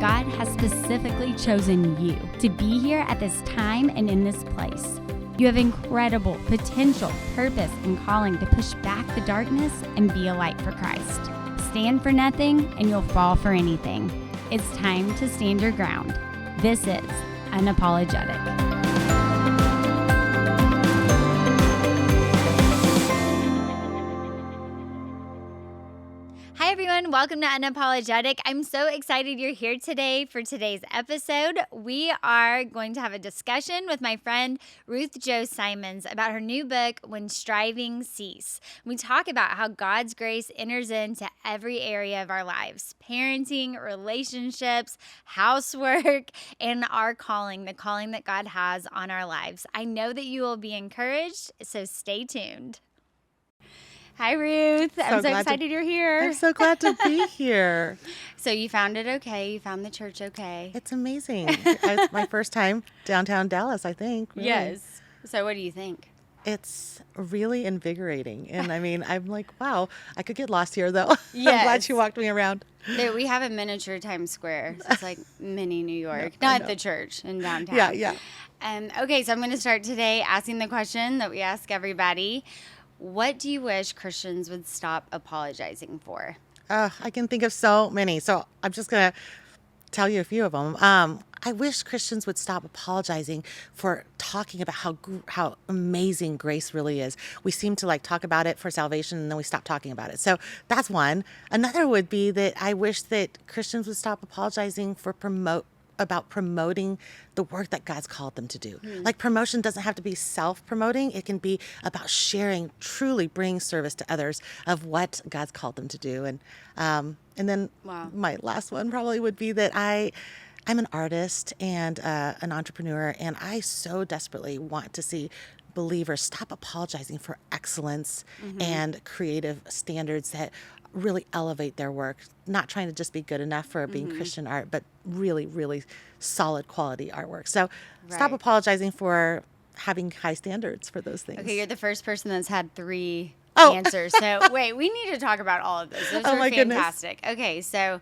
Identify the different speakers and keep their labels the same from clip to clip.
Speaker 1: God has specifically chosen you to be here at this time and in this place. You have incredible potential, purpose, and calling to push back the darkness and be a light for Christ. Stand for nothing and you'll fall for anything. It's time to stand your ground. This is Unapologetic. Hi everyone, welcome to Unapologetic. I'm so excited you're here today for today's episode. We are going to have a discussion with my friend Ruth Chou Simons about her new book, When Strivings Cease. We talk about how God's grace enters into every area of our lives: parenting, relationships, housework, and our calling, the calling that God has on our lives. I know that you will be encouraged, so stay tuned. Hi, Ruth. I'm so excited you're here.
Speaker 2: I'm so glad to be here.
Speaker 1: So you found it okay. You found the church okay.
Speaker 2: It's amazing. It's my first time downtown Dallas, I think. Really.
Speaker 1: Yes. So what do you think?
Speaker 2: It's really invigorating. And I mean, I'm like, wow, I could get lost here, though.
Speaker 1: Yes.
Speaker 2: I'm glad you walked me around.
Speaker 1: We have a miniature Times Square. So it's like mini New York, not the church in downtown.
Speaker 2: Yeah.
Speaker 1: Okay, so I'm going to start today asking the question that we ask everybody. What do you wish Christians would stop apologizing for?
Speaker 2: I can think of so many. So I'm just going to tell you a few of them. I wish Christians would stop apologizing for talking about how amazing grace really is. We seem to talk about it for salvation and then we stop talking about it. So that's one. Another would be that I wish that Christians would stop apologizing for promoting the work that God's called them to do. Like, promotion doesn't have to be self-promoting. It can be about sharing, truly bringing service to others of what God's called them to do. And then my last one probably would be that I'm an artist and an entrepreneur, and I so desperately want to see believers stop apologizing for excellence and creative standards that really elevate their work, not trying to just be good enough for being Christian art, but really, really solid quality artwork. So stop apologizing for having high standards for those things.
Speaker 1: Okay, you're the first person that's had three answers. So wait, we need to talk about all of those. Those are fantastic. Goodness. Okay, so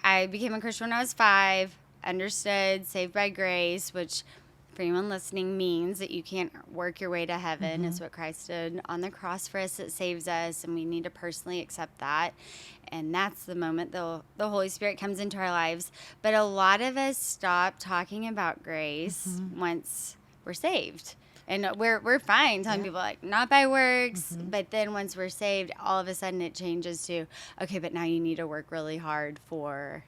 Speaker 1: I became a Christian when I was 5, understood saved by grace, which for anyone listening means that you can't work your way to heaven. It's what Christ did on the cross for us that saves us, and we need to personally accept that. And that's the moment the Holy Spirit comes into our lives. But a lot of us stop talking about grace once we're saved. And we're fine telling people, not by works, but then once we're saved, all of a sudden it changes to, okay, but now you need to work really hard for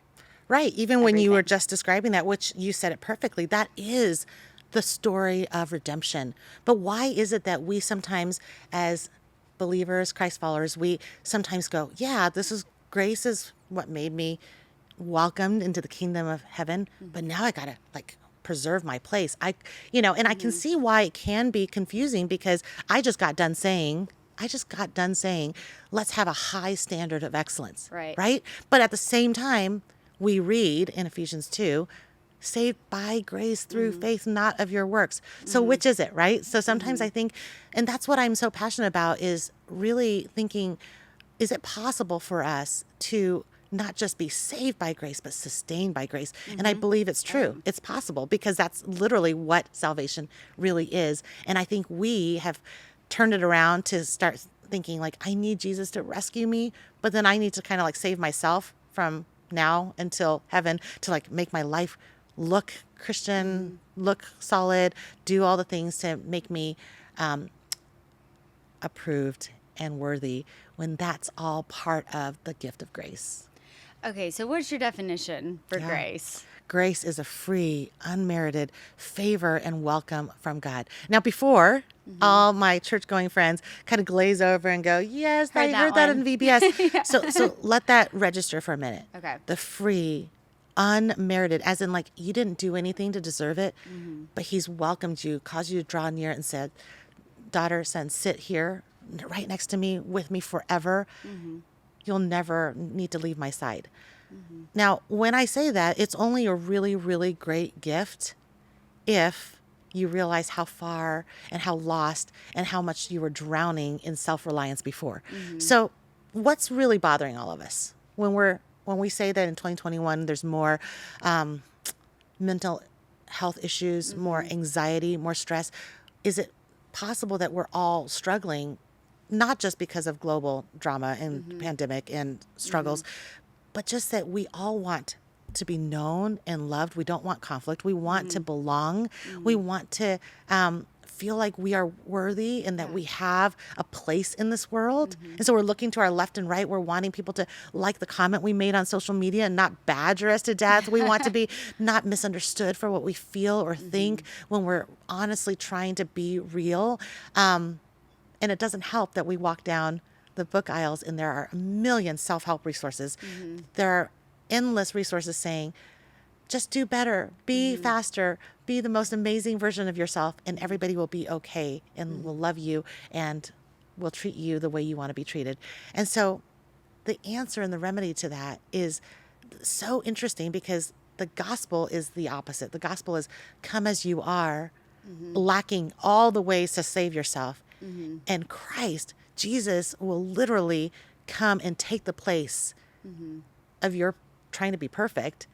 Speaker 2: Right. Even
Speaker 1: everything.
Speaker 2: When you were just describing that, which you said it perfectly, that is the story of redemption. But why is it that we sometimes, as believers, Christ followers, we sometimes go, yeah, grace is what made me welcomed into the kingdom of heaven, but now I gotta preserve my place. I can see why it can be confusing, because I just got done saying, let's have a high standard of excellence. Right? But at the same time, we read in Ephesians 2, saved by grace through faith, not of your works. So which is it, right? So sometimes I think, and that's what I'm so passionate about, is really thinking, is it possible for us to not just be saved by grace, but sustained by grace? And I believe it's true. It's possible, because that's literally what salvation really is. And I think we have turned it around to start thinking I need Jesus to rescue me, but then I need to kind of save myself from now until heaven to make my life look Christian, look solid, do all the things to make me approved and worthy, when that's all part of the gift of grace.
Speaker 1: Okay, so what's your definition for grace?
Speaker 2: Grace is a free, unmerited favor and welcome from God. Now, before, all my church-going friends kind of glaze over and go, yes, I heard that in VBS. So let that register for a minute.
Speaker 1: Okay.
Speaker 2: The free, unmerited, as in you didn't do anything to deserve it, but he's welcomed you, caused you to draw near, and said, daughter, son, sit here right next to me, with me forever. You'll never need to leave my side. Now, when I say that, it's only a really, really great gift if you realize how far and how lost and how much you were drowning in self-reliance before. So what's really bothering all of us when we're when we say that in 2021 there's more mental health issues, more anxiety, more stress, is it possible that we're all struggling, not just because of global drama and pandemic and struggles, but just that we all want to be known and loved. We don't want conflict. We want to belong. We want to feel like we are worthy and that we have a place in this world. And so we're looking to our left and right. We're wanting people to like the comment we made on social media and not badger us to death. We want to be not misunderstood for what we feel or think when we're honestly trying to be real. And it doesn't help that we walk down the book aisles and there are a million self-help resources. There are endless resources saying, just do better, be faster, be the most amazing version of yourself, and everybody will be okay and will love you and will treat you the way you want to be treated. And so the answer and the remedy to that is so interesting because the gospel is the opposite. The gospel is come as you are, lacking all the ways to save yourself. And Christ, Jesus, will literally come and take the place of your trying to be perfect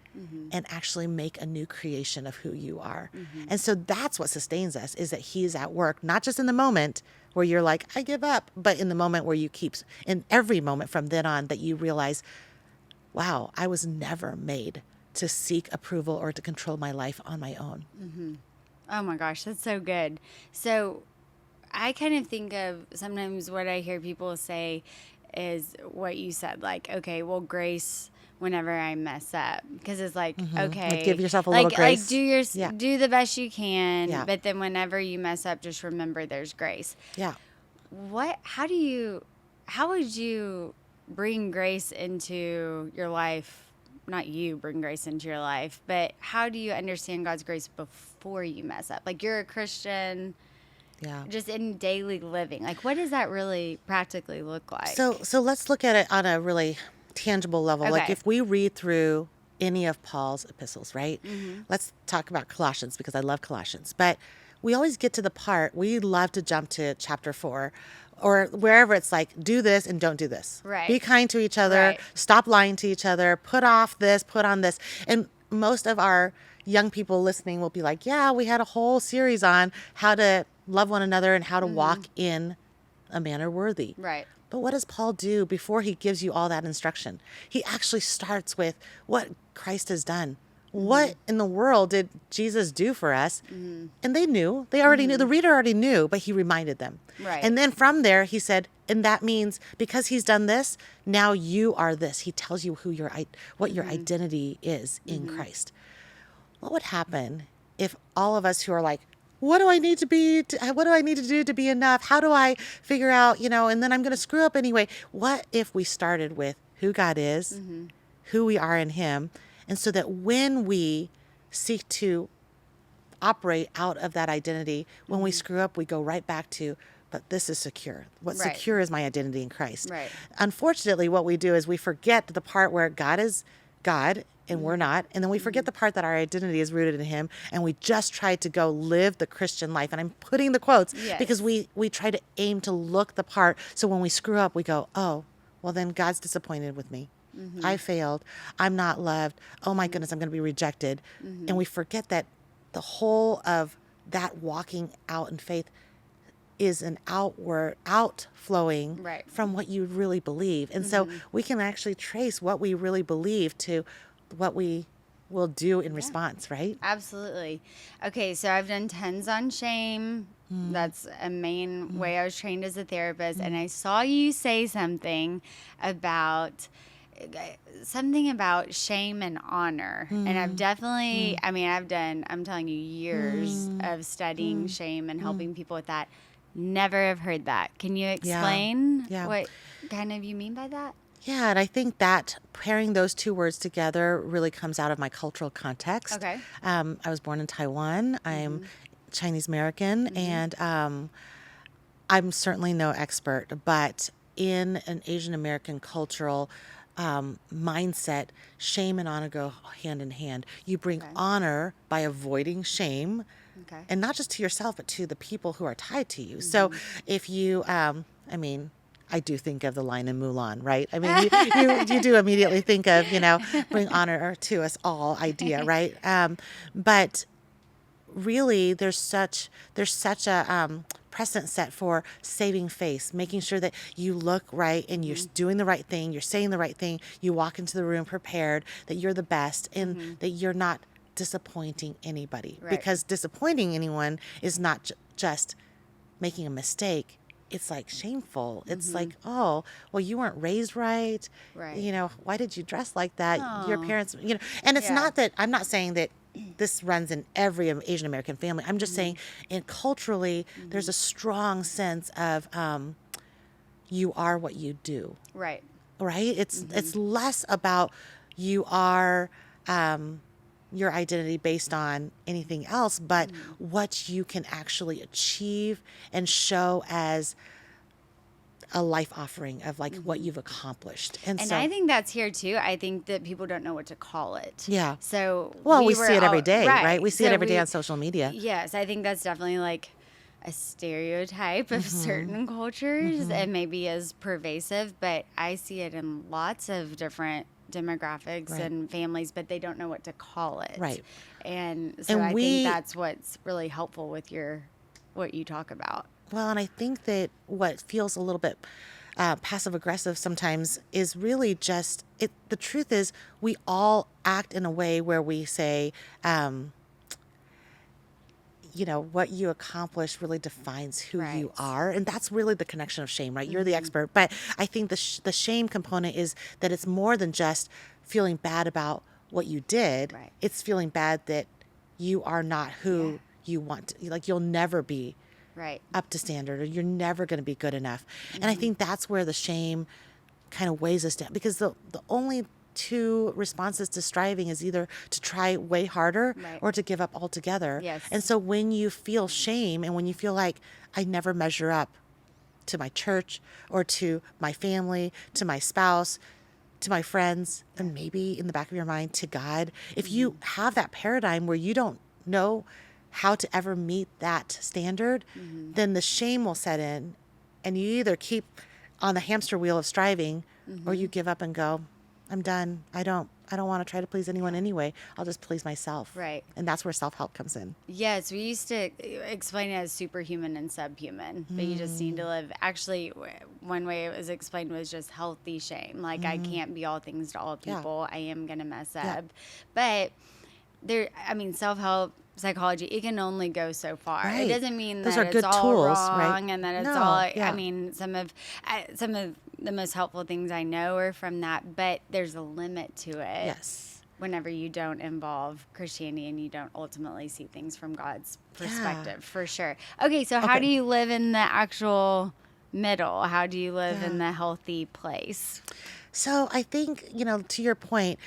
Speaker 2: and actually make a new creation of who you are. And so that's what sustains us, is that he's at work, not just in the moment where you're like, I give up, but in the moment where you keep, in every moment from then on, that you realize, wow, I was never made to seek approval or to control my life on my own.
Speaker 1: Oh my gosh, that's so good. So I kind of think of sometimes what I hear people say is what you said, like, okay, well, grace whenever I mess up, because it's like, okay,
Speaker 2: Like give yourself a little grace.
Speaker 1: Like do the best you can,
Speaker 2: Yeah.
Speaker 1: but then whenever you mess up, just remember there's grace.
Speaker 2: Yeah.
Speaker 1: How would you bring grace into your life? Not you bring grace into your life, but how do you understand God's grace before you mess up? Like, you're a Christian.
Speaker 2: Yeah.
Speaker 1: Just in daily living. Like, what does that really practically look like?
Speaker 2: So let's look at it on a really tangible level.
Speaker 1: Okay.
Speaker 2: Like if we read through any of Paul's epistles, right? Let's talk about Colossians because I love Colossians. But we always get to the part, we love to jump to chapter 4 or wherever it's like, do this and don't do this.
Speaker 1: Right.
Speaker 2: Be kind to each other.
Speaker 1: Right.
Speaker 2: Stop lying to each other. Put off this, put on this. And most of our young people listening will be like, yeah, we had a whole series on how to love one another and how to walk in a manner worthy.
Speaker 1: Right.
Speaker 2: But what does Paul do before he gives you all that instruction? He actually starts with what Christ has done. What in the world did Jesus do for us? And they knew. They already knew. The reader already knew, but he reminded them.
Speaker 1: Right.
Speaker 2: And then from there, he said, and that means because he's done this, now you are this. He tells you what your identity is in Christ. What would happen if all of us who are like, what do I need to do to be enough? How do I figure out, and then I'm going to screw up anyway. What if we started with who God is, who we are in him, and so that when we seek to operate out of that identity, when we screw up, we go right back to, but this is secure. What's
Speaker 1: Right.
Speaker 2: secure is my identity in Christ.
Speaker 1: Right.
Speaker 2: Unfortunately, what we do is we forget the part where God is God and we're not. And then we forget the part that our identity is rooted in him. And we just try to go live the Christian life. And I'm putting the quotes because we try to aim to look the part. So when we screw up, we go, oh, well, then God's disappointed with me. I failed. I'm not loved. Oh my goodness, I'm going to be rejected. And we forget that the whole of that walking out in faith is an outflowing
Speaker 1: Right.
Speaker 2: from what you really believe. And so we can actually trace what we really believe to what we will do in response, right?
Speaker 1: Absolutely. Okay, so I've done tons on shame. That's a main way I was trained as a therapist. And I saw you say something about shame and honor. And I've definitely, I'm telling you, years of studying shame and helping people with that. Never have heard that. Can you explain what kind of you mean by that?
Speaker 2: Yeah, and I think that pairing those two words together really comes out of my cultural context.
Speaker 1: Okay.
Speaker 2: I was born in Taiwan. I'm Chinese American, and I'm certainly no expert, but in an Asian American cultural mindset, shame and honor go hand in hand. You bring honor by avoiding shame, and not just to yourself, but to the people who are tied to you. So if you, I do think of the line in Mulan, right? I mean, you do immediately think of, bring honor to us all idea, right? But really, there's such a precedent set for saving face, making sure that you look right and you're doing the right thing, you're saying the right thing, you walk into the room prepared, that you're the best, and that you're not disappointing anybody.
Speaker 1: Right.
Speaker 2: Because disappointing anyone is not just making a mistake. It's like shameful. It's like, oh, well, you weren't raised right.
Speaker 1: Right.
Speaker 2: Why did you dress like that?
Speaker 1: Oh.
Speaker 2: Your parents, and it's
Speaker 1: Yeah.
Speaker 2: not that, I'm not saying that this runs in every Asian American family. I'm just saying, culturally, there's a strong sense of you are what you do.
Speaker 1: Right.
Speaker 2: Right? It's less about you are your identity based on anything else, but what you can actually achieve and show as a life offering of like what you've accomplished. And so,
Speaker 1: I think that's here too. I think that people don't know what to call it.
Speaker 2: Yeah.
Speaker 1: So
Speaker 2: we see it every day, right? We see it every day on social media.
Speaker 1: Yes, I think that's definitely like a stereotype of certain cultures and maybe is pervasive, but I see it in lots of different demographics and families, but they don't know what to call it.
Speaker 2: Right.
Speaker 1: And so I think that's what's really helpful with what you talk about.
Speaker 2: Well, and I think that what feels a little bit passive aggressive sometimes is really just it. The truth is, we all act in a way where we say, what you accomplish really defines who you are. And that's really the connection of shame, right? You're the expert. But I think the shame component is that it's more than just feeling bad about what you did.
Speaker 1: Right.
Speaker 2: It's feeling bad that you are not who you want to. Like, you'll never be up to standard, or you're never going to be good enough. And I think that's where the shame kind of weighs us down, because the only two responses to striving is either to try way harder or to give up altogether.
Speaker 1: Yes.
Speaker 2: And so when you feel shame and when you feel like I never measure up to my church or to my family, to my spouse, to my friends, and maybe in the back of your mind to God, if you have that paradigm where you don't know how to ever meet that standard, then the shame will set in, and you either keep on the hamster wheel of striving or you give up and go, I'm done. I don't want to try to please anyone anyway. I'll just please myself.
Speaker 1: Right.
Speaker 2: And that's where self-help comes in.
Speaker 1: Yes, we used to explain it as superhuman and subhuman, but you just need to live. Actually, one way it was explained was just healthy shame. Like, I can't be all things to all people. I am going to mess up. But self-help, psychology, it can only go so far.
Speaker 2: Right.
Speaker 1: It doesn't mean
Speaker 2: Those
Speaker 1: that
Speaker 2: are
Speaker 1: it's
Speaker 2: good
Speaker 1: all
Speaker 2: tools,
Speaker 1: wrong
Speaker 2: right?
Speaker 1: and that it's
Speaker 2: No,
Speaker 1: all.
Speaker 2: yeah.
Speaker 1: I mean, some of the most helpful things I know are from that, but there's a limit to it.
Speaker 2: Yes.
Speaker 1: Whenever you don't involve Christianity and you don't ultimately see things from God's perspective, for sure. Okay, so how do you live in the actual middle? How do you live in the healthy place?
Speaker 2: So I think, to your point,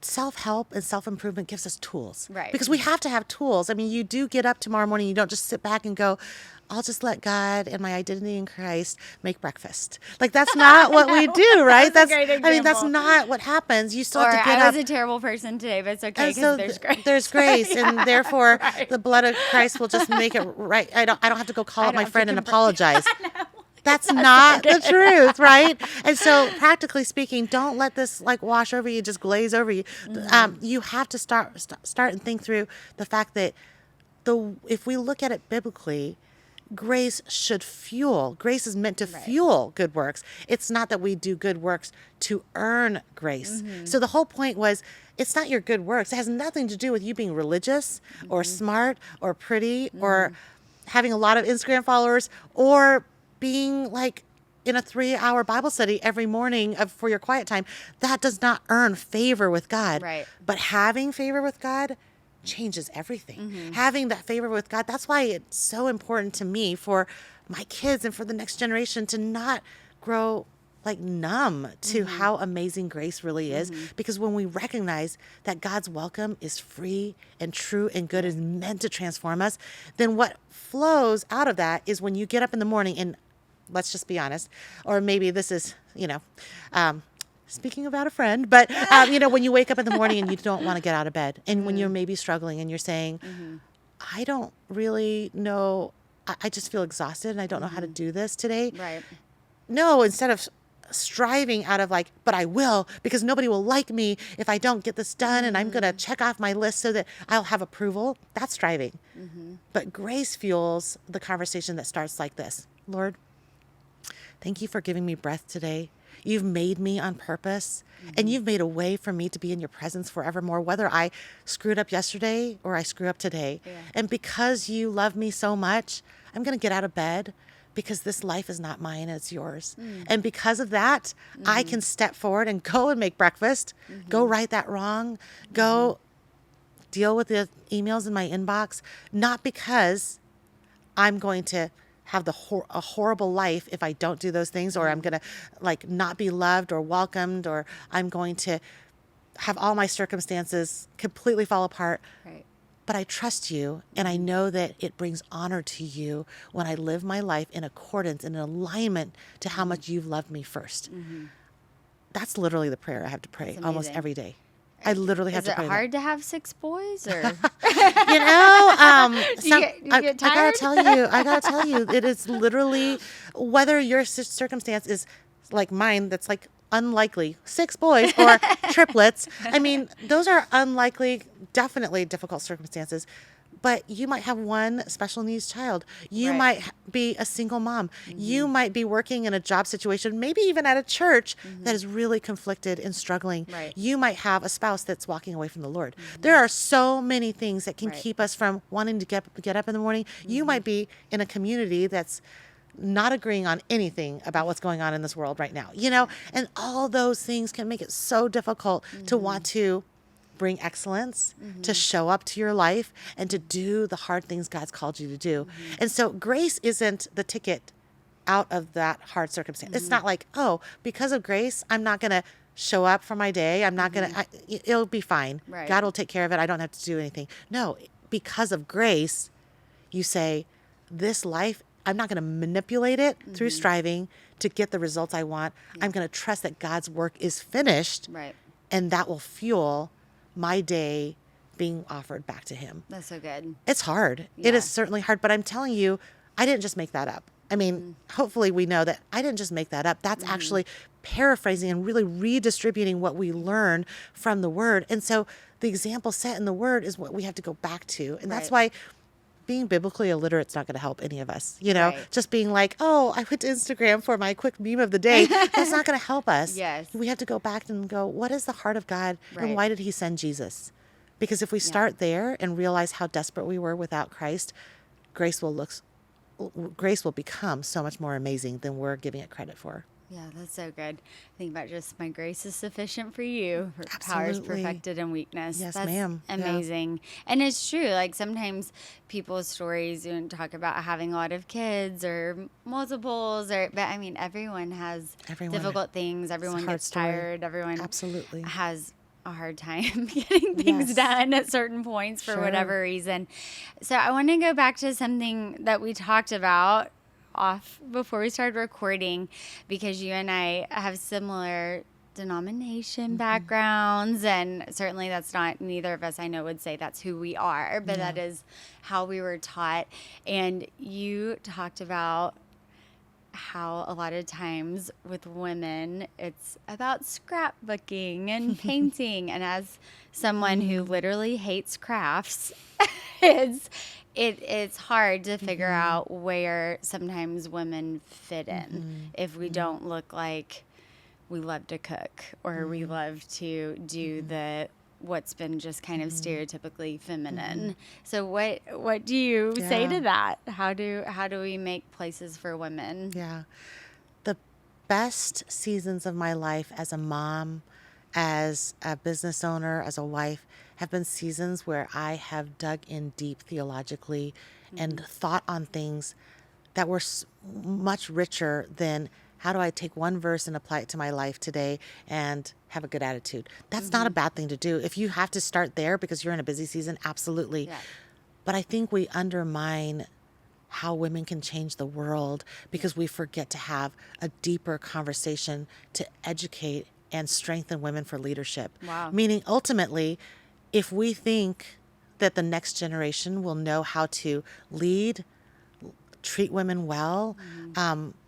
Speaker 2: self-help and self-improvement gives us tools.
Speaker 1: Right.
Speaker 2: Because we have to have tools. I mean, you do get up tomorrow morning, you don't just sit back and go, I'll just let God and my identity in Christ make breakfast. Like, that's not what we do, right?
Speaker 1: That's a great example.
Speaker 2: I mean, that's not what happens. You still have to get
Speaker 1: I
Speaker 2: up.
Speaker 1: was a terrible person today, but it's okay
Speaker 2: And
Speaker 1: because
Speaker 2: so
Speaker 1: there's grace.
Speaker 2: There's grace, and therefore
Speaker 1: Right.
Speaker 2: the blood of Christ will just make it right. I don't have to go call up my friend and apologize. That's not the truth, right? And so, practically speaking, don't let this like wash over you, just glaze over you. You have to start and think through the fact that if we look at it biblically, grace should fuel. Grace is meant to fuel good works. It's not that we do good works to earn grace. So the whole point was, it's not your good works. It has nothing to do with you being religious or smart or pretty or having a lot of Instagram followers or being like in a 3-hour Bible study every morning for your quiet time. That does not earn favor with God.
Speaker 1: Right.
Speaker 2: But having favor with God changes everything. Having that favor with God, that's why it's so important to me for my kids and for the next generation to not grow like numb to how amazing grace really is. Because when we recognize that God's welcome is free and true and good and meant to transform us, then what flows out of that is when you get up in the morning, and let's just be honest, or maybe this is, speaking about a friend, but, when you wake up in the morning and you don't want to get out of bed, and when you're maybe struggling and you're saying, I don't really know, I just feel exhausted and I don't know how to do this today.
Speaker 1: Right.
Speaker 2: no, instead of striving out of like, but I will, because nobody will like me if I don't get this done, and I'm going to check off my list so that I'll have approval. That's striving. But grace fuels the conversation that starts like this. Lord, thank you for giving me breath today. You've made me on purpose, and you've made a way for me to be in your presence forevermore, whether I screwed up yesterday or I screw up today.
Speaker 1: Yeah.
Speaker 2: And because you love me so much, I'm going to get out of bed, because this life is not mine, it's yours. And because of that, I can step forward and go and make breakfast, go right that wrong, go deal with the emails in my inbox, not because I'm going to have a horrible life if I don't do those things, or I'm going to like not be loved or welcomed, or I'm going to have all my circumstances completely fall apart.
Speaker 1: Right.
Speaker 2: But I trust you, and I know that it brings honor to you when I live my life in accordance and in alignment to how much you've loved me first. That's literally the prayer I have to pray almost every day. I literally have to pray.
Speaker 1: Is it hard to have 6 boys, or
Speaker 2: you know,
Speaker 1: do you get tired?
Speaker 2: I gotta tell you, it is literally, whether your circumstance is like mine, that's like unlikely, 6 boys or triplets. I mean, those are unlikely, definitely difficult circumstances. But you might have one special needs child. You
Speaker 1: Right.
Speaker 2: might be a single mom. You might be working in a job situation, maybe even at a church that is really conflicted and struggling.
Speaker 1: Right.
Speaker 2: You might have a spouse that's walking away from the Lord. There are so many things that can
Speaker 1: Right.
Speaker 2: keep us from wanting to get up in the morning. You might be in a community that's not agreeing on anything about what's going on in this world right now, and all those things can make it so difficult to want to bring excellence, to show up to your life, and to do the hard things God's called you to do. And so grace isn't the ticket out of that hard circumstance. It's not like, oh, because of grace, I'm not going to show up for my day. I'm not going to, it'll be fine.
Speaker 1: Right.
Speaker 2: God will take care of it. I don't have to do anything. No, because of grace, you say, this life, I'm not going to manipulate it through striving to get the results I want. I'm going to trust that God's work is finished,
Speaker 1: Right.
Speaker 2: and that will fuel my day being offered back to him.
Speaker 1: That's so good.
Speaker 2: It's hard.
Speaker 1: Yeah.
Speaker 2: It is certainly hard, but I'm telling you, I didn't just make that up. I mean, hopefully we know that I didn't just make that up. That's actually paraphrasing and really redistributing what we learn from the word. And so the example set in the word is what we have to go back to. And that's why being biblically illiterate is not going to help any of us.
Speaker 1: Right.
Speaker 2: Just being like, oh, I went to Instagram for my quick meme of the day. That's not going to help us.
Speaker 1: Yes.
Speaker 2: We have to go back and go, what is the heart of God,
Speaker 1: Right.
Speaker 2: and why did he send Jesus? Because if we start there and realize how desperate we were without Christ, grace will become so much more amazing than we're giving it credit for.
Speaker 1: Yeah, that's so good. Think about just my grace is sufficient for you. Her power is
Speaker 2: Absolutely.
Speaker 1: perfected in weakness.
Speaker 2: Yes,
Speaker 1: That's
Speaker 2: ma'am. Yeah.
Speaker 1: amazing. And it's true. Like sometimes people's stories talk about having a lot of kids or multiples, but I mean, everyone has difficult things. Everyone
Speaker 2: hard
Speaker 1: gets
Speaker 2: story.
Speaker 1: tired. Everyone
Speaker 2: Absolutely.
Speaker 1: has a hard time getting things
Speaker 2: Yes.
Speaker 1: done at certain points for
Speaker 2: Sure.
Speaker 1: whatever reason. So I want to go back to something that we talked about off before we started recording, because you and I have similar denomination backgrounds, and certainly that's not, neither of us I know would say that's who we are, but that is how we were taught. And you talked about how a lot of times with women it's about scrapbooking and painting, and as someone who literally hates crafts, it's hard to figure out where sometimes women fit in if we don't look like we love to cook, or we love to do the what's been just kind of stereotypically feminine. So what do you say to that? How do we make places for women?
Speaker 2: Yeah. The best seasons of my life as a mom, as a business owner, as a wife, have been seasons where I have dug in deep theologically and thought on things that were much richer than how do I take one verse and apply it to my life today and have a good attitude. That's not a bad thing to do. If you have to start there because you're in a busy season, absolutely.
Speaker 1: Yeah.
Speaker 2: But I think we undermine how women can change the world because we forget to have a deeper conversation to educate and strengthen women for leadership.
Speaker 1: Wow.
Speaker 2: Meaning, ultimately, if we think that the next generation will know how to lead, treat women well,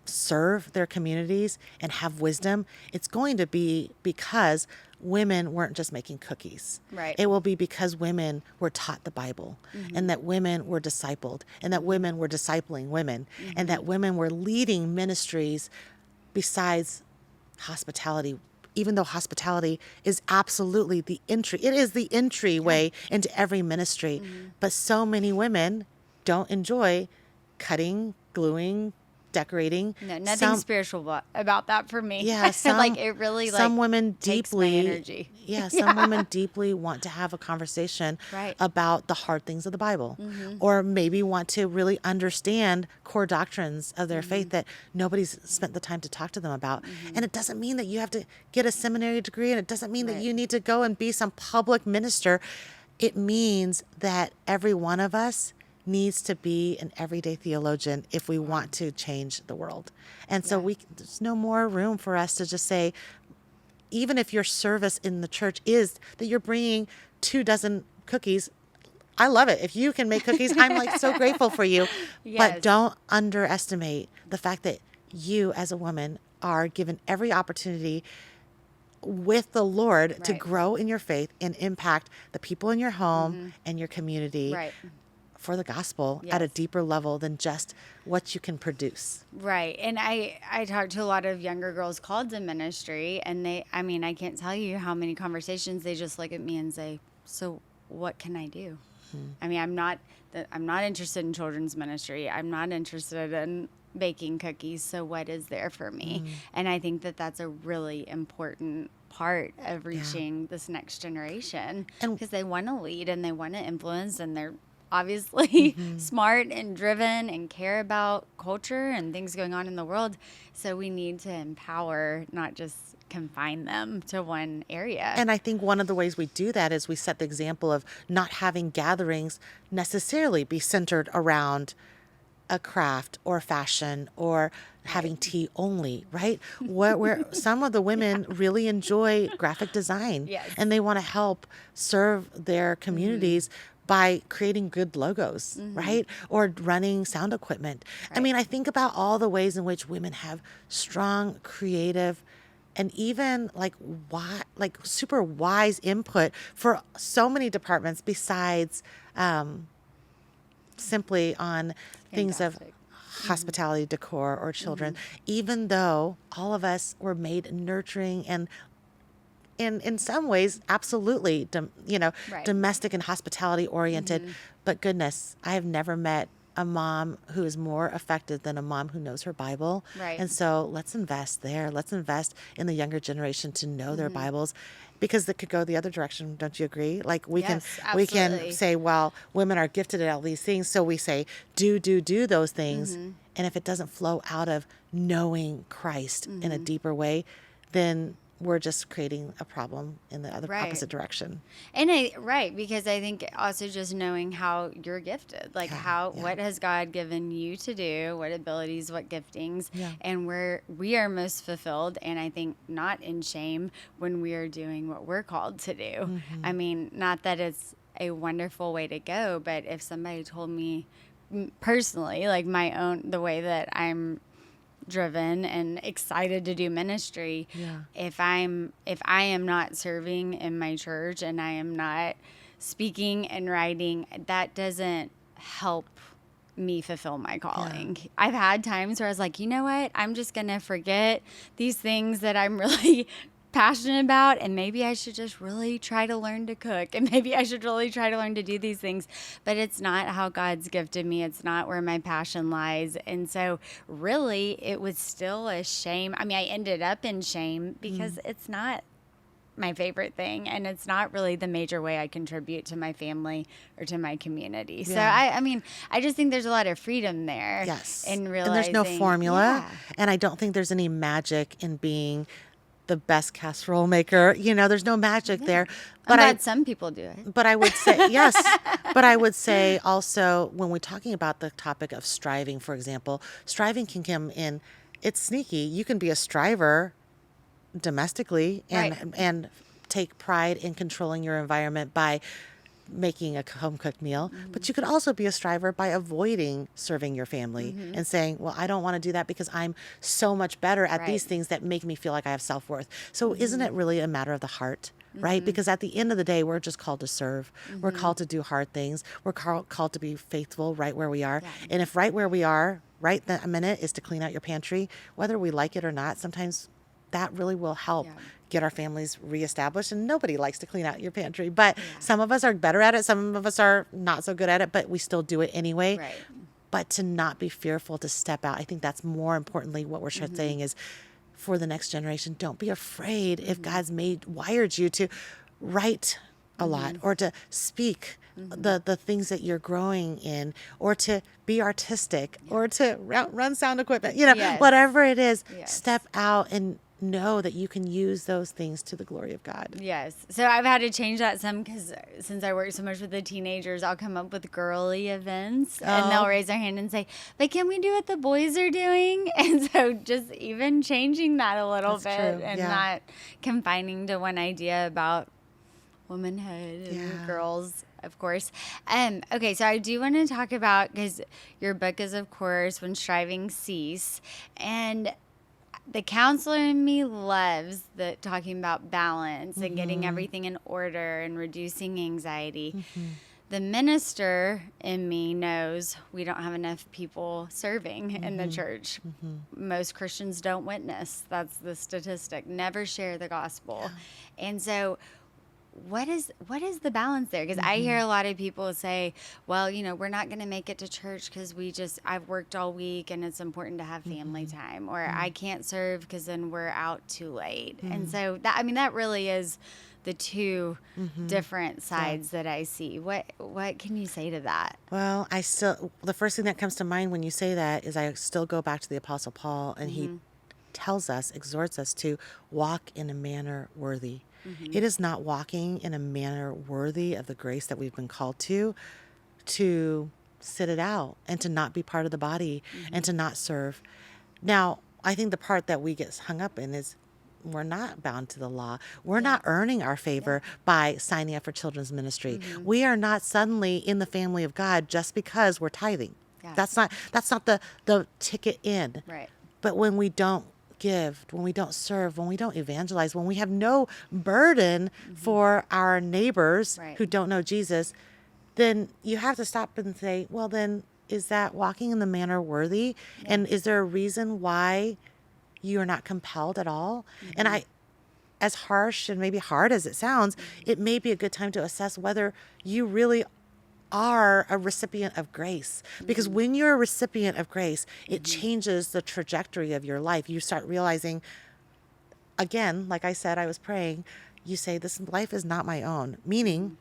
Speaker 2: serve their communities and have wisdom, it's going to be because women weren't just making cookies.
Speaker 1: Right.
Speaker 2: It will be because women were taught the Bible, and that women were discipled, and that women were discipling women, and that women were leading ministries besides hospitality. Even though hospitality is absolutely the entry, it is the entryway into every ministry. But so many women don't enjoy cutting, gluing, decorating.
Speaker 1: No, nothing spiritual about that for me.
Speaker 2: Yeah,
Speaker 1: like it really
Speaker 2: some women
Speaker 1: takes
Speaker 2: deeply
Speaker 1: my energy.
Speaker 2: Yeah, some women deeply want to have a conversation about the hard things of the Bible, or maybe want to really understand core doctrines of their faith that nobody's spent the time to talk to them about. And it doesn't mean that you have to get a seminary degree, and it doesn't mean that you need to go and be some public minister. It means that every one of us needs to be an everyday theologian if we want to change the world. And so there's no more room for us to just say, even if your service in the church is that you're bringing 24 cookies, I love it. If you can make cookies, I'm like so grateful for you.
Speaker 1: Yes.
Speaker 2: But don't underestimate the fact that you as a woman are given every opportunity with the Lord to grow in your faith and impact the people in your home and your community for the gospel at a deeper level than just what you can produce.
Speaker 1: Right. And I talk to a lot of younger girls called to ministry, and I can't tell you how many conversations they just look at me and say, so what can I do? I mean, I'm not interested in children's ministry. I'm not interested in baking cookies. So what is there for me? And I think that that's a really important part of reaching this next generation, because they want to lead and they want to influence, and they're obviously smart and driven and care about culture and things going on in the world. So we need to empower, not just confine them to one area.
Speaker 2: And I think one of the ways we do that is we set the example of not having gatherings necessarily be centered around a craft or fashion or having tea only, right? Where some of the women really enjoy graphic design, and they want to help serve their communities by creating good logos, right? Or running sound equipment. I mean, I think about all the ways in which women have strong, creative, and even like super wise input for so many departments besides simply on things of hospitality, decor, or children. Even though all of us were made nurturing and in some ways, absolutely, domestic and hospitality oriented. But goodness, I have never met a mom who is more effective than a mom who knows her Bible.
Speaker 1: Right.
Speaker 2: And so let's invest there. Let's invest in the younger generation to know their Bibles, because it could go the other direction. Don't you agree? Like we can say, well, women are gifted at all these things. So we say, do those things. And if it doesn't flow out of knowing Christ in a deeper way, then we're just creating a problem in the other opposite direction.
Speaker 1: And because I think also just knowing how you're gifted, like what has God given you to do, what abilities, what giftings, and where we are most fulfilled. And I think not in shame when we are doing what we're called to do. I mean, not that it's a wonderful way to go, but if somebody told me personally, like the way that I'm driven and excited to do ministry, if I am not serving in my church and I am not speaking and writing, that doesn't help me fulfill my calling. I've had times where I was like, you know what, I'm just gonna forget these things that I'm really passionate about, and maybe I should just really try to learn to cook, and maybe I should really try to learn to do these things. But it's not how God's gifted me. It's not where my passion lies. And so really it was still a shame. I mean, I ended up in shame because it's not my favorite thing, and it's not really the major way I contribute to my family or to my community. So I mean, I just think there's a lot of freedom there.
Speaker 2: Yes.
Speaker 1: In realizing,
Speaker 2: and there's no formula. And I don't think there's any magic in being the best casserole maker. There's no magic there.
Speaker 1: But I'm glad some people do it.
Speaker 2: But I would say, yes. But I would say also, when we're talking about the topic of striving, for example, striving can come in, it's sneaky. You can be a striver domestically and take pride in controlling your environment by making a home cooked meal, but you could also be a striver by avoiding serving your family and saying, well, I don't want to do that because I'm so much better at these things that make me feel like I have self-worth. So isn't it really a matter of the heart, right? Because at the end of the day, we're just called to serve. We're called to do hard things. We're called to be faithful right where we are. Yeah. And if right where we are, right that minute is to clean out your pantry, whether we like it or not, sometimes that really will help get our families reestablished. And nobody likes to clean out your pantry, but some of us are better at it. Some of us are not so good at it, but we still do it anyway.
Speaker 1: Right.
Speaker 2: But to not be fearful to step out. I think that's more importantly what we're saying is for the next generation, don't be afraid if God's wired you to write a lot or to speak the things that you're growing in, or to be artistic or to run sound equipment, whatever it is, step out and know that you can use those things to the glory of God.
Speaker 1: Yes. So I've had to change that some because since I work so much with the teenagers, I'll come up with girly events and they'll raise their hand and say, but can we do what the boys are doing? And so just even changing that a little bit and not confining to one idea about womanhood and girls, of course. Okay, so I do want to talk about, because your book is, of course, When Strivings Cease, and the counselor in me loves talking about balance and getting everything in order and reducing anxiety. The minister in me knows we don't have enough people serving in the church. Most Christians don't witness. That's the statistic. Never share the gospel. And so what is the balance there? Because I hear a lot of people say, well, we're not going to make it to church because I've worked all week and it's important to have family time, or I can't serve because then we're out too late. And so that really is the two different sides that I see. What can you say to that?
Speaker 2: Well, the first thing that comes to mind when you say that is I still go back to the Apostle Paul, and he exhorts us to walk in a manner worthy. It is not walking in a manner worthy of the grace that we've been called to sit it out and to not be part of the body and to not serve. Now, I think the part that we get hung up in is we're not bound to the law. We're not earning our favor by signing up for children's ministry. We are not suddenly in the family of God just because we're tithing. That's not the ticket in.
Speaker 1: Right.
Speaker 2: But when we don't give, when we don't serve, when we don't evangelize, when we have no burden for our neighbors who don't know Jesus, then you have to stop and say, well, then is that walking in the manner worthy? And is there a reason why you are not compelled at all? And as harsh and maybe hard as it sounds, it may be a good time to assess whether you really are a recipient of grace. Because when you're a recipient of grace, it changes the trajectory of your life. You start realizing, again, like I said, I was praying, you say, this life is not my own. Meaning,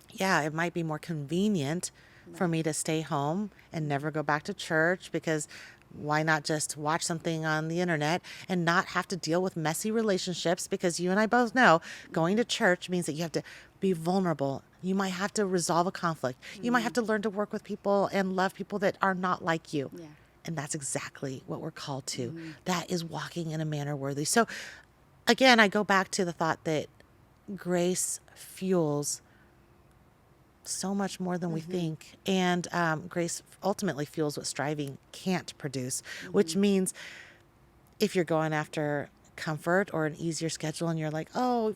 Speaker 2: it might be more convenient for me to stay home and never go back to church, because why not just watch something on the internet and not have to deal with messy relationships? Because you and I both know going to church means that you have to be vulnerable. You might have to resolve a conflict. You might have to learn to work with people and love people that are not like you. Yeah. And that's exactly what we're called to. That is walking in a manner worthy. So again, I go back to the thought that grace fuels so much more than we think. And grace ultimately fuels what striving can't produce, which means if you're going after comfort or an easier schedule and you're like, oh,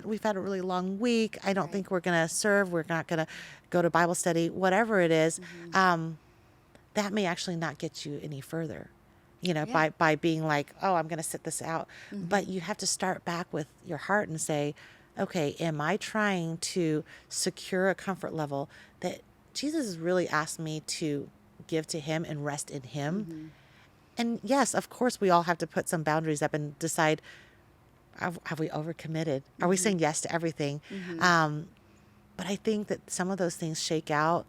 Speaker 2: we've had a really long week, I don't think we're going to serve, we're not going to go to Bible study, whatever it is, that may actually not get you any further, by being like, oh, I'm going to sit this out. But you have to start back with your heart and say, okay, am I trying to secure a comfort level that Jesus has really asked me to give to him and rest in him? And yes, of course, we all have to put some boundaries up and decide, have we overcommitted? Are we saying yes to everything? But I think that some of those things shake out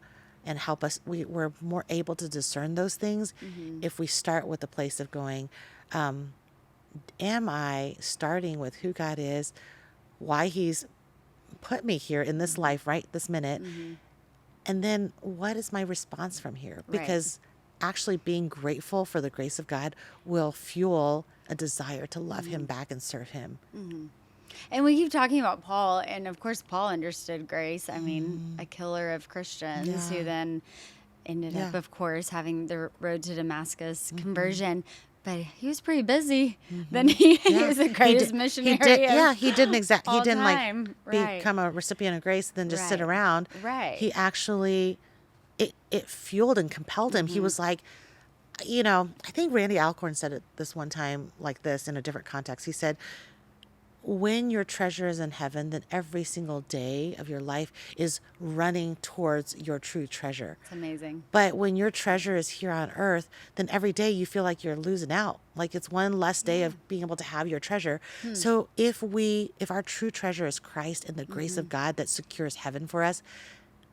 Speaker 2: and help us. We're more able to discern those things if we start with the place of going, am I starting with who God is, why he's put me here in this life right this minute, and then what is my response from here? Because actually being grateful for the grace of God will fuel a desire to love him back and serve him.
Speaker 1: And we keep talking about Paul, and of course, Paul understood grace. I mean, a killer of Christians who then ended up, of course, having the road to Damascus conversion. But he was pretty busy. Then he was the greatest missionary.
Speaker 2: He didn't
Speaker 1: like
Speaker 2: become a recipient of grace, then just sit around.
Speaker 1: Right.
Speaker 2: He actually, it fueled and compelled him. He was like, I think Randy Alcorn said it this one time like this in a different context. He said, when your treasure is in heaven, then every single day of your life is running towards your true treasure.
Speaker 1: It's amazing.
Speaker 2: But when your treasure is here on earth, then every day you feel like you're losing out. Like it's one less day of being able to have your treasure. So if our true treasure is Christ and the grace of God that secures heaven for us,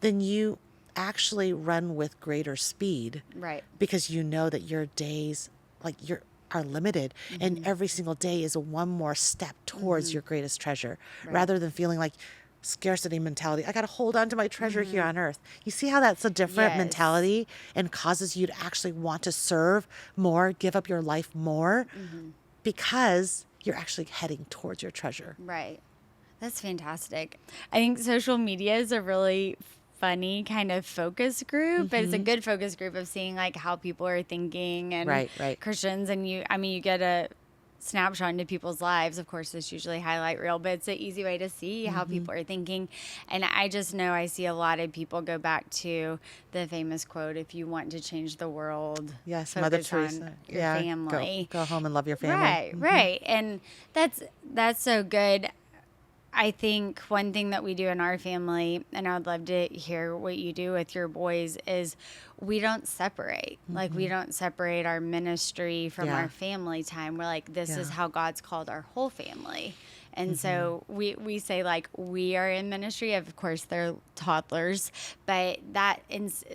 Speaker 2: then you actually run with greater speed.
Speaker 1: Right.
Speaker 2: Because you know that your days, are limited, and every single day is one more step towards your greatest treasure, rather than feeling like scarcity mentality. I got to hold on to my treasure here on earth. You see how that's a different mentality and causes you to actually want to serve more, give up your life more, because you're actually heading towards your treasure.
Speaker 1: Right. That's fantastic. I think social media is a really funny kind of focus group, but it's a good focus group of seeing like how people are thinking and
Speaker 2: right.
Speaker 1: Christians, and you get a snapshot into people's lives. Of course, this usually highlight reel, but it's an easy way to see how people are thinking. And I just know I see a lot of people go back to the famous quote, if you want to change the world,
Speaker 2: yes, Mother Teresa,
Speaker 1: on your family.
Speaker 2: Go home and love your family.
Speaker 1: Right. And that's so good. I think one thing that we do in our family, and I would love to hear what you do with your boys, is we don't separate. Like, we don't separate our ministry from our family time. We're like, this is how God's called our whole family. And so we say, like, we are in ministry. Of course, they're toddlers, but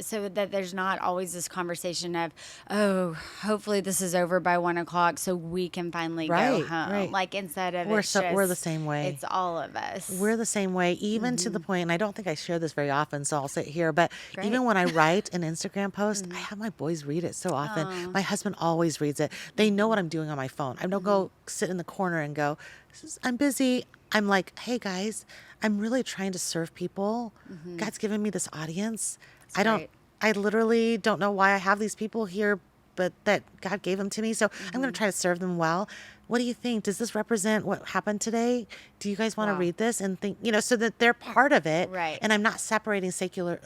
Speaker 1: so that there's not always this conversation of, oh, hopefully this is over by 1:00 so we can finally go home. Right. Like, instead of we're the same way. It's all of us.
Speaker 2: We're the same way, even to the point, and I don't think I share this very often, so I'll say it here, but even when I write an Instagram post, I have my boys read it so often. My husband always reads it. They know what I'm doing on my phone. I don't go sit in the corner and go, I'm busy. I'm like, hey guys, I'm really trying to serve people. God's given me this audience. I literally don't know why I have these people here, but that God gave them to me. So I'm going to try to serve them well. What do you think? Does this represent what happened today? Do you guys want to read this and think, so that they're part of it.
Speaker 1: Right.
Speaker 2: And I'm not separating sacred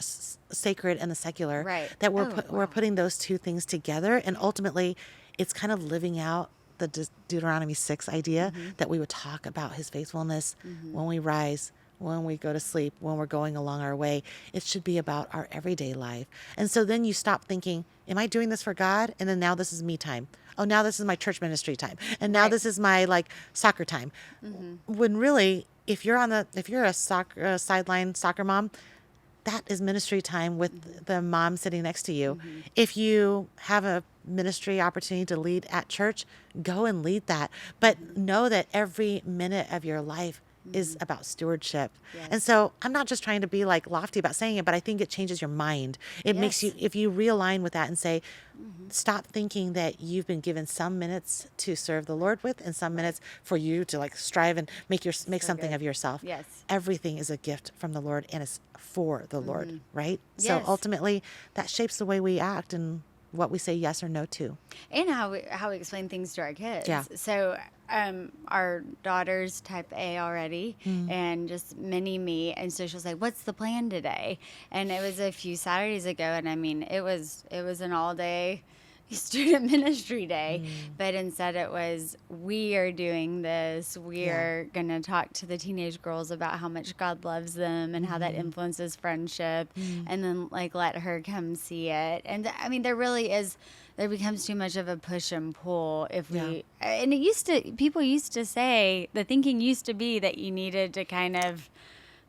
Speaker 2: and the secular.
Speaker 1: Right.
Speaker 2: That we're putting those two things together. And ultimately, it's kind of living out the Deuteronomy 6 idea that we would talk about his faithfulness when we rise, when we go to sleep, when we're going along our way. It should be about our everyday life. And so then you stop thinking, am I doing this for God? And then now this is me time. Oh, now this is my church ministry time. And now this is my soccer time. When really, if you're a sideline soccer mom, that is ministry time with the mom sitting next to you. If you have a ministry opportunity to lead at church, go and lead that. But know that every minute of your life is about stewardship. Yes. And so I'm not just trying to be lofty about saying it, but I think it changes your mind. It makes you, if you realign with that and say, stop thinking that you've been given some minutes to serve the Lord with and some minutes for you to strive and make something of yourself.
Speaker 1: Yes.
Speaker 2: Everything is a gift from the Lord and it's for the Lord, right? Yes. So ultimately that shapes the way we act and what we say yes or no to.
Speaker 1: And how we explain things to our kids.
Speaker 2: Yeah.
Speaker 1: So our daughter's type A already and just mini me. And so she'll say, what's the plan today? And it was a few Saturdays ago. And I mean, it was an all day student ministry day, but instead it was, we are doing this. We are going to talk to the teenage girls about how much God loves them and how that influences friendship, and then let her come see it. And I mean, there becomes too much of a push and pull if we, and people used to say, the thinking used to be that you needed to kind of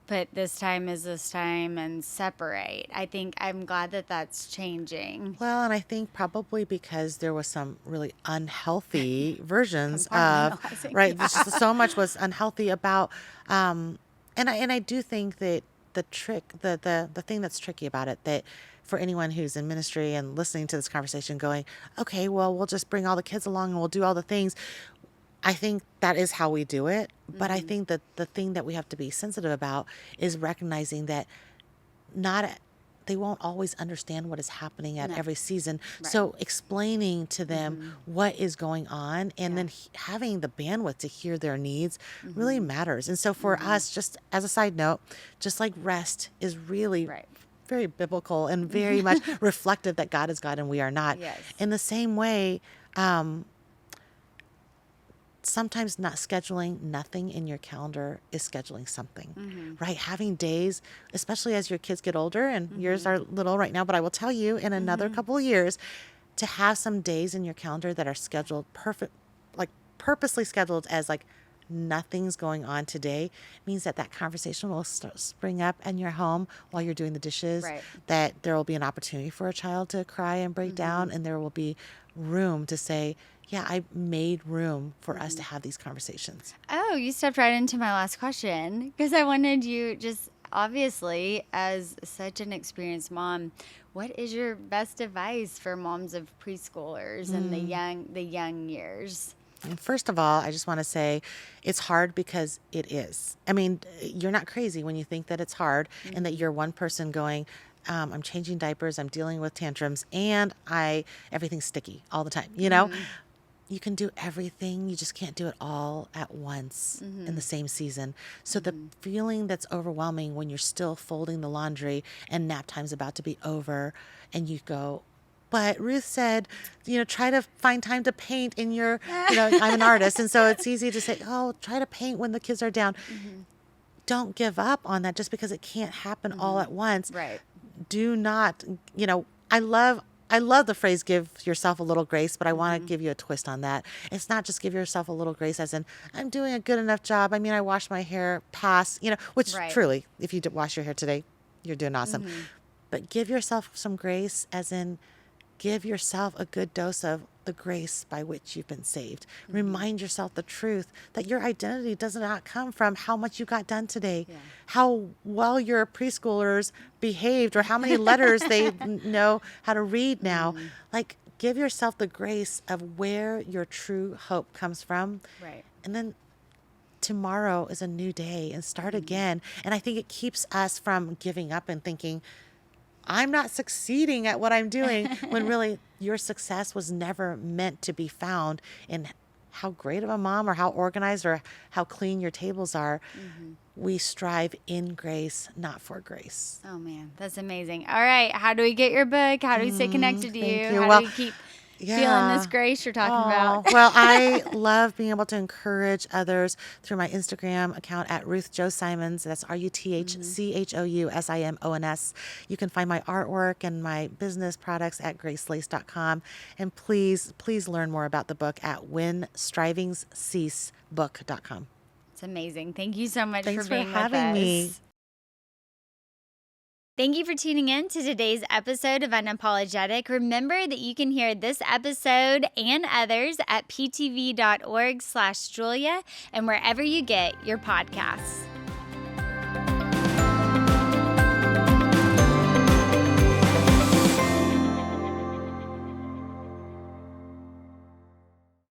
Speaker 1: put this time is this time and separate. I think I'm glad that that's changing.
Speaker 2: Well, and I think probably because there was some really unhealthy versions of, right? Just so much was unhealthy about, and I do think that the thing that's tricky about it, that for anyone who's in ministry and listening to this conversation going, okay, well, we'll just bring all the kids along and we'll do all the things. I think that is how we do it. But I think that the thing that we have to be sensitive about is recognizing that they won't always understand what is happening at every season. Right. So explaining to them what is going on and then having the bandwidth to hear their needs really matters. And so for us, just as a side note, just like rest is really very biblical and very much reflective that God is God and we are not. Yes. In the same way, sometimes not scheduling nothing in your calendar is scheduling something, right? Having days, especially as your kids get older, and yours are little right now, but I will tell you in another couple of years, to have some days in your calendar that are scheduled purposely scheduled as like nothing's going on today, means that conversation will spring up in your home while you're doing the dishes, that there will be an opportunity for a child to cry and break down, and there will be room to say, yeah, I made room for us to have these conversations.
Speaker 1: Oh, you stepped right into my last question, because I wanted you, just obviously as such an experienced mom, what is your best advice for moms of preschoolers and the young years?
Speaker 2: And first of all, I just want to say it's hard because it is. I mean, you're not crazy when you think that it's hard and that you're one person going, I'm changing diapers, I'm dealing with tantrums, and everything's sticky all the time, you know? You can do everything. You just can't do it all at once in the same season. So the feeling that's overwhelming when you're still folding the laundry and nap time's about to be over and you go, but Ruth said, try to find time to paint in your, I'm an artist. And so it's easy to say, oh, try to paint when the kids are down. Don't give up on that just because it can't happen all at once.
Speaker 1: Right.
Speaker 2: Do not, I love the phrase, give yourself a little grace, but I want to give you a twist on that. It's not just give yourself a little grace as in, I'm doing a good enough job. I mean, I wash my hair past, which truly, if you wash your hair today, you're doing awesome. But give yourself some grace as in, give yourself a good dose of the grace by which you've been saved. Remind yourself the truth that your identity does not come from how much you got done today, how well your preschoolers behaved, or how many letters they know how to read now. Like, give yourself the grace of where your true hope comes from. Right. And then tomorrow is a new day and start again. And I think it keeps us from giving up and thinking, I'm not succeeding at what I'm doing, when really your success was never meant to be found in how great of a mom or how organized or how clean your tables are. We strive in grace, not for grace.
Speaker 1: Oh, man, that's amazing. All right. How do we get your book? How do we stay connected to you? How do we keep feeling this grace you're talking about?
Speaker 2: Well, I love being able to encourage others through my Instagram account at Ruth Chou Simons. That's RuthChouSimons. You can find my artwork and my business products at gracelace.com. And please learn more about the book at Strivings.Cease.book.com.
Speaker 1: It's amazing. Thank you so much
Speaker 2: Thanks
Speaker 1: for being
Speaker 2: for having
Speaker 1: with us.
Speaker 2: me.
Speaker 1: Thank you for tuning in to today's episode of Unapologetic. Remember that you can hear this episode and others at ptv.org/Julia and wherever you get your podcasts.